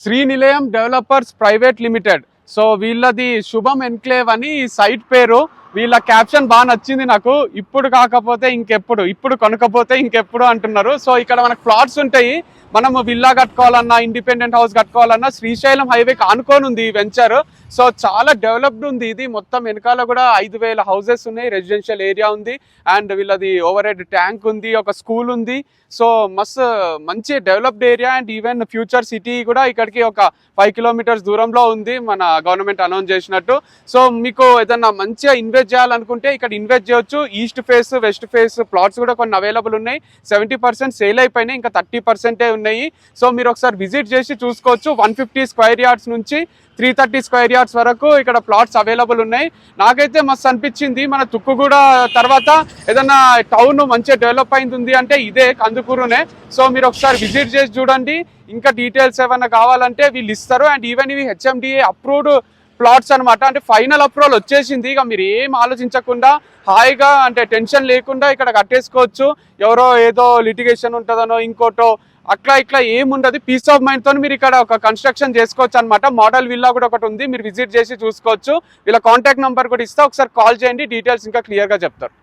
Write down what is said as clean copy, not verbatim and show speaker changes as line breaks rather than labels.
శ్రీ నిలయం developers private limited. So వీళ్ళది శుభం ఎన్క్లేవ్ అని సైట్ పేరు. వీళ్ళ క్యాప్షన్ బాగా నచ్చింది నాకు. ఇప్పుడు కాకపోతే ఇంకెప్పుడు, ఇప్పుడు కొనకపోతే ఇంకెప్పుడు అంటున్నారు. సో ఇక్కడ మనకు ప్లాట్స్ ఉంటాయి. మనము విల్లా కట్టుకోవాలన్నా, ఇండిపెండెంట్ హౌస్ కట్టుకోవాలన్నా శ్రీశైలం హైవేకి ఆనుకొని ఉంది ఈ వెంచర్. సో చాలా డెవలప్డ్ ఉంది ఇది. మొత్తం వెనకాల కూడా 5,000 హౌసెస్ ఉన్నాయి, రెసిడెన్షియల్ ఏరియా ఉంది, అండ్ వీళ్ళది ఓవర్ హెడ్ ట్యాంక్ ఉంది, ఒక స్కూల్ ఉంది. సో మస్తు మంచి developed area. And even future city కూడా ఇక్కడికి ఒక 5 కిలోమీటర్స్ దూరంలో ఉంది, మన గవర్నమెంట్ అనౌన్స్ చేసినట్టు. సో మీకు ఏదన్నా మంచిగా ఇన్వెస్ట్ చేయాలనుకుంటే ఇక్కడ ఇన్వెస్ట్ చేయొచ్చు. East face, west face plots కూడా కొన్ని అవైలబుల్ ఉన్నాయి. 70% సేల్ అయిపోయినాయి, ఇంకా 30% ఉన్నాయి. సో మీరు ఒకసారి విజిట్ చేసి చూసుకోవచ్చు. 150 స్క్వేర్ యార్డ్స్ నుంచి 330 స్క్వేర్ యార్డ్స్ వరకు ఇక్కడ ప్లాట్స్ అవైలబుల్ ఉన్నాయి. నాకైతే మస్తు అనిపించింది. మన తుక్కుగూడ తర్వాత ఏదన్నా టౌన్ మంచిగా డెవలప్ అయింది అంటే ఇదే కందుకూరునే. సో మీరు ఒకసారి విజిట్ చేసి చూడండి. ఇంకా డీటెయిల్స్ ఏమైనా కావాలంటే వీళ్ళు ఇస్తారు. అండ్ ఈవెన్ ఇవి హెచ్ఎండిఏ అప్రూవ్డ్ ప్లాట్స్ అనమాట. అంటే ఫైనల్ అప్రూవల్ వచ్చేసింది. ఇక మీరు ఏం ఆలోచించకుండా హాయిగా, అంటే టెన్షన్ లేకుండా ఇక్కడ కట్టేసుకోవచ్చు. ఎవరో ఏదో లిటిగేషన్ ఉంటుందనో ఇంకోటో అట్లా ఇట్లా ఏముండదు. పీస్ ఆఫ్ మైండ్ తో మీరు ఇక్కడ ఒక కన్స్ట్రక్షన్ చేసుకోవచ్చు అనమాట. మోడల్ విల్లా కూడా ఒకటి ఉంది, మీరు విజిట్ చేసి చూసుకోవచ్చు. వీళ్ళ కాంటాక్ట్ నెంబర్ కూడా ఇస్తా, ఒకసారి కాల్ చేయండి, డీటెయిల్స్ ఇంకా క్లియర్ గా చెప్తారు.